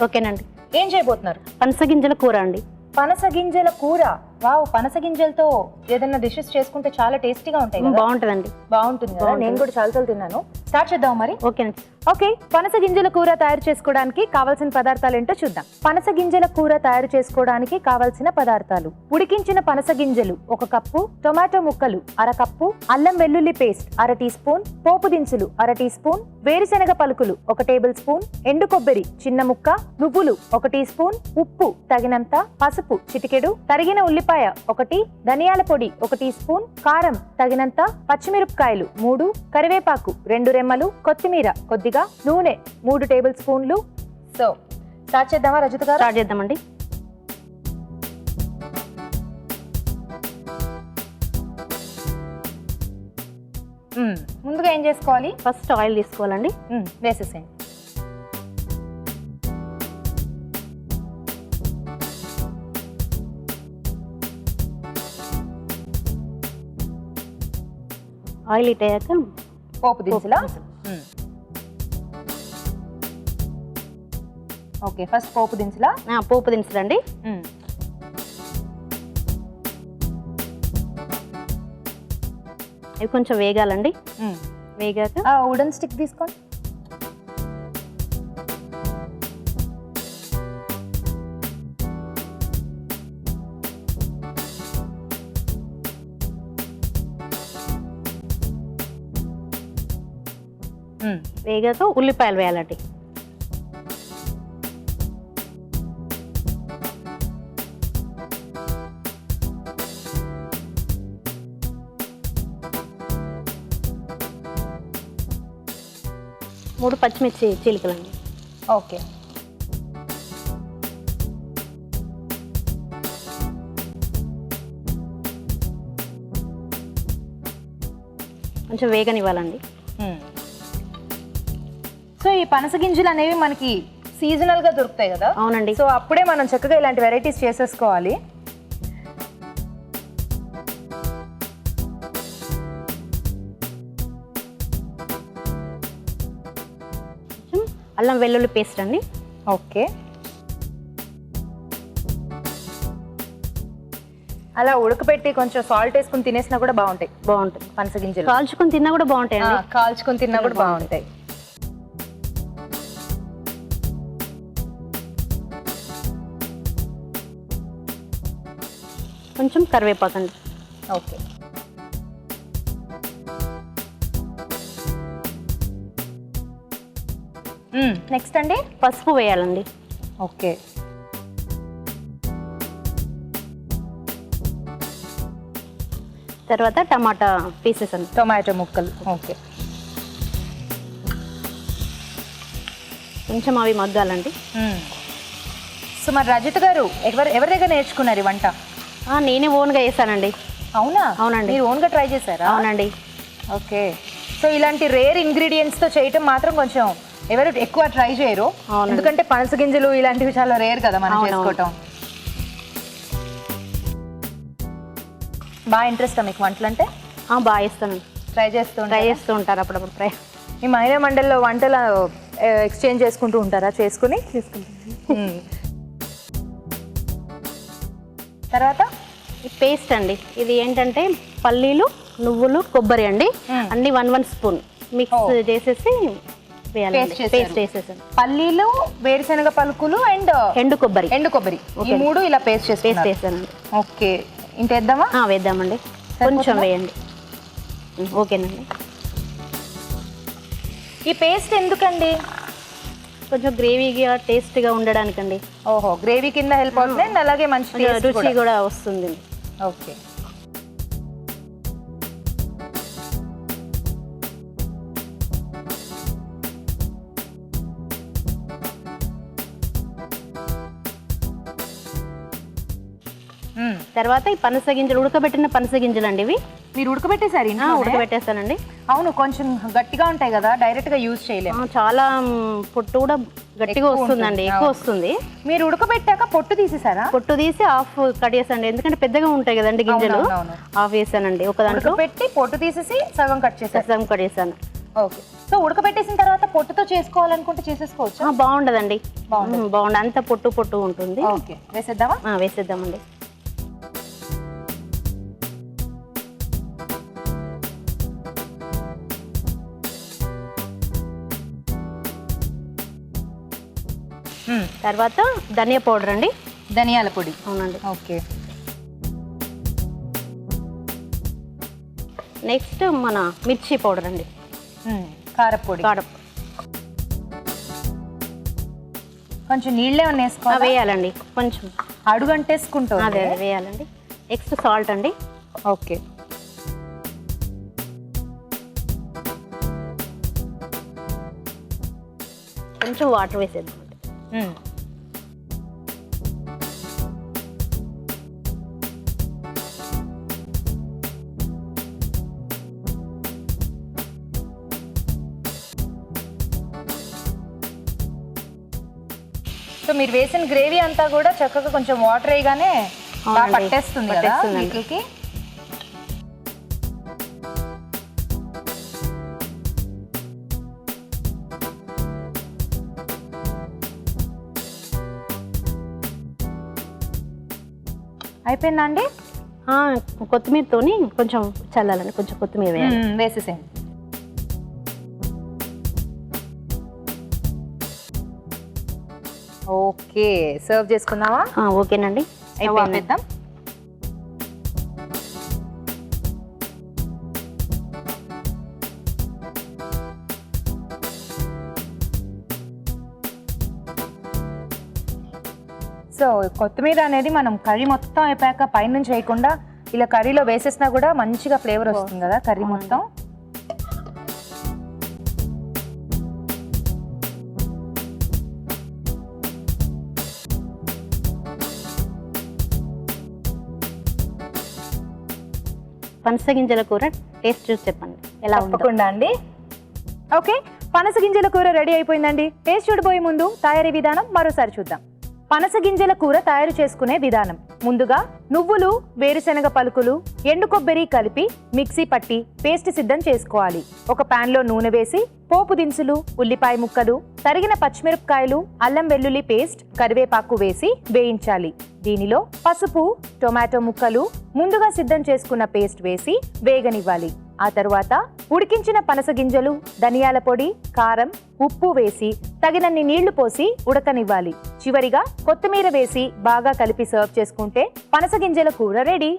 ఓకేనండి. ఏం చేయబోతున్నారు? పనస గింజల కూర అండి. పనస గింజల కూర. వావ్, పనస గింజలతో ఏదైనా డిషెస్ చేసుకుంటే చాలా టేస్టీగా ఉంటాయి కదా. బాగుంటుందండి. బాగుంటుంది కదా, నేను కూడా చాలాసార్లు తిన్నాను. స్టార్ట్ చేద్దాం మరి. ఓకేనండి. ఓకే, పనస గింజల కూర తయారు చేసుకోవడానికి కావాల్సిన పదార్థాలు ఏంటో చూద్దాం. పనస గింజల కూర తయారు చేసుకోవడానికి కావాల్సిన పదార్థాలు: ఉడికించిన పనస గింజలు 1 కప్పు, టొమాటో ముక్కలు 1/2 కప్పు, అల్లం వెల్లుల్లి పేస్ట్ 1/2 టీ స్పూన్, పోపు దినుసులు 1/2 టీ స్పూన్, వేరుశెనగ పలుకులు 1 టేబుల్ స్పూన్, ఎండు కొబ్బరి చిన్న ముక్క, నువ్వులు 1 టీ స్పూన్, ఉప్పు తగినంత, పసుపు చిటికెడు, తరిగిన ఉల్లిపాయ 1, ధనియాల పొడి 1 టీ స్పూన్, కారం తగినంత, పచ్చిమిరపకాయలు 3, కరివేపాకు 2 రెమ్మలు, కొత్తిమీర కొద్దిగా, నూనె 3 టేబుల్ స్పూన్లు. సో స్టార్ట్ చేద్దామా రజిత గారు? స్టార్ట్ చేద్దామండి. ముందుగా ఏం చేసుకోవాలి? ఫస్ట్ ఆయిల్ తీసుకోవాలండి. వేసేసేయండి. ఆయిల్ హీట్ అయ్యాక పోపు దినుసులా? ఓకే, ఫస్ట్ పోపు దినుసులా? పోపు దినుసులండి. ఇవి కొంచెం వేగాలండి. వేగాక వుడెన్ స్టిక్ తీసుకోండి. వేగాక ఉల్లిపాయలు వేయాలండి. మూడు పచ్చిమిర్చి చీలికలండి. ఓకే, కొంచెం వేగనివ్వాలండి. సో ఈ పనస గింజలు అనేవి మనకి సీజనల్ గా దొరుకుతాయి కదా. అవునండి. సో అప్పుడే మనం చక్కగా ఇలాంటి వెరైటీస్ చేసేసుకోవాలి. అల్లం వెల్లుల్లి పేస్ట్ అండి. ఓకే, అలా ఉడకబెట్టి కొంచెం సాల్ట్ వేసుకుని తినేసినా కూడా బాగుంటాయి. బాగుంటాయి. పనస గింజలు కాల్చుకొని తిన్నా కూడా బాగుంటాయి. కాల్చుకొని తిన్నా కూడా బాగుంటాయి. కొంచెం కరివేపాకండి. ఓకే, నెక్స్ట్ అండి పసుపు వేయాలండి. ఓకే, తర్వాత టమాటా పీసెస్ అండి. టొమాటో ముక్కలు. ఓకే, కొంచెం అవి మగ్గాలండి. సో మరి రజిత గారు ఎవరి దగ్గర నేర్చుకున్నారు ఈ వంట? నేనే ఓన్గా వేసానండి. అవునా? అవునండి. మీరు ఓన్గా ట్రై చేశారా? అవునండి. ఓకే, సో ఇలాంటి రేర్ ఇంగ్రీడియంట్స్తో చేయటం మాత్రం కొంచెం ఎవరు ఎక్కువ ట్రై చేయరు, ఎందుకంటే పనస గింజలు ఇలాంటివి చాలా రేర్ కదా మనం చేసుకోవటం. బాగా ఇంట్రెస్టా మీకు వంటలు అంటే? బాగా వేస్తాను. ట్రై చేస్తూ ఉంటారు అప్పుడప్పుడు. ఈ మహిళా మండలిలో వంటలు ఎక్స్చేంజ్ చేసుకుంటూ ఉంటారా? చేసుకుంటాం. తర్వాత ఈ పేస్ట్ అండి. ఇది ఏంటంటే పల్లీలు, నువ్వులు, కొబ్బరి అండి, అన్ని 1 స్పూన్ మిక్స్ చేసేసి పేస్ట్ చేసేసాను. పల్లీలు, వేరుశెనగ పలుకులు అండ్ ఎండు కొబ్బరి ఈ 3 ఇలా పేస్ట్ చేసానండి. ఓకే, ఇంత వేద్దామా? వేద్దామండి. కొంచెం వేయండి. ఓకేనండి. ఈ పేస్ట్ ఎందుకండి? కొంచెం గ్రేవీగా టేస్ట్గా ఉండడానికండి. ఓహో, గ్రేవీ కింద హెల్ప్ అవుతుంది, అలాగే మంచి రుచి కూడా వస్తుంది. ఓకే, తర్వాత ఈ పనస గింజలు, ఉడకబెట్టిన పనస గింజలు అండి. ఇవి మీరు ఉడకబెట్టేసారు? ఉడకబెట్టేస్తానండి. అవును, కొంచెం గట్టిగా ఉంటాయి కదా, డైరెక్ట్ గా యూజ్ చేయలేము. చాలా పొట్టు కూడా గట్టిగా వస్తుందండి, ఎక్కువ వస్తుంది. మీరు ఉడకబెట్టాక పొట్టు తీసేసారా? పొట్టు తీసి హాఫ్ కట్ చేసానండి, ఎందుకంటే పెద్దగా ఉంటాయి కదండి గింజలు. హాఫ్ వేసానండి. ఒక దాంట్లో పెట్టి పొట్టు తీసేసి సగం కట్ చేసాను. సగం కట్ చేసాను. ఓకే. సో ఉడకబెట్టేసిన తర్వాత పొట్టుతో చేసుకోవాలనుకుంటే చేసేసుకోవచ్చు. బాగుండదండి, బాగుండదు, అంత పొట్టు పొట్టు ఉంటుంది. ఓకే, వేసేద్దామా? వేసేద్దామండి. తర్వాత ధనియా పౌడర్ అండి. ధనియాల పొడి. అవునండి. ఓకే. నెక్స్ట్ మన మిర్చి పౌడర్ అండి. కారపొడి. కొంచెం నీళ్ళే వేసుకోవాలి. వేయాలండి, కొంచెం అడుగంటేసుకుంటాం. అదే వేయాలండి. నెక్స్ట్ సాల్ట్ అండి. ఓకే. కొంచెం వాటర్ వేసేద్దాం. సో మీరు వేసిన గ్రేవీ అంతా కూడా చక్కగా కొంచెం వాటర్ వేయగానే పట్టేస్తుంది కదా వీటికి. అయిపోయిందా అండి? కొత్తిమీరతోని కొంచెం చల్లాలండి, కొంచెం కొత్తిమీర వేయాలి. వేసేసేయండి. ఓకే, సర్వ్ చేసుకుందామా? ఓకేనండి, అయిపోయింది. సో కొత్తిమీర అనేది మనం కర్రీ మొత్తం అయిపోయాక పైనుంచి వేయకుండా ఇలా కర్రీలో వేసేసినా కూడా మంచిగా ఫ్లేవర్ వస్తుంది కదా కర్రీ మొత్తం. పనస గింజల కూర టేస్ట్ చూసి చెప్పండి ఎలా ఉందో. తప్పకుండా అండి. ఓకే, పనస గింజల కూర రెడీ అయిపోయిందండి. టేస్ట్ చూడబోయే ముందు తయారీ విధానం మరోసారి చూద్దాం. పనస గింజల కూర తయారు చేసుకునే విధానం: ముందుగా నువ్వులు, వేరుశనగ పలుకులు, ఎండు కొబ్బరి కలిపి మిక్సీ పట్టి పేస్ట్ సిద్ధం చేసుకోవాలి. ఒక పాన్ లో నూనె వేసి పోపు దినుసులు, ఉల్లిపాయ ముక్కలు, తరిగిన పచ్చిమిరపకాయలు, అల్లం వెల్లుల్లి పేస్ట్, కరివేపాకు వేసి వేయించాలి. దీనిలో పసుపు, టొమాటో ముక్కలు, ముందుగా సిద్ధం చేసుకున్న పేస్ట్ వేసి వేగనివ్వాలి. ఆ తరువాత ఉడికించిన పనస గింజలు, ధనియాల పొడి, కారం, ఉప్పు వేసి తగినన్ని నీళ్లు పోసి ఉడకనివ్వాలి. చివరిగా కొత్తిమీర వేసి బాగా కలిపి సర్వ్ చేసుకుంటే పనస గింజల కూర రెడీ.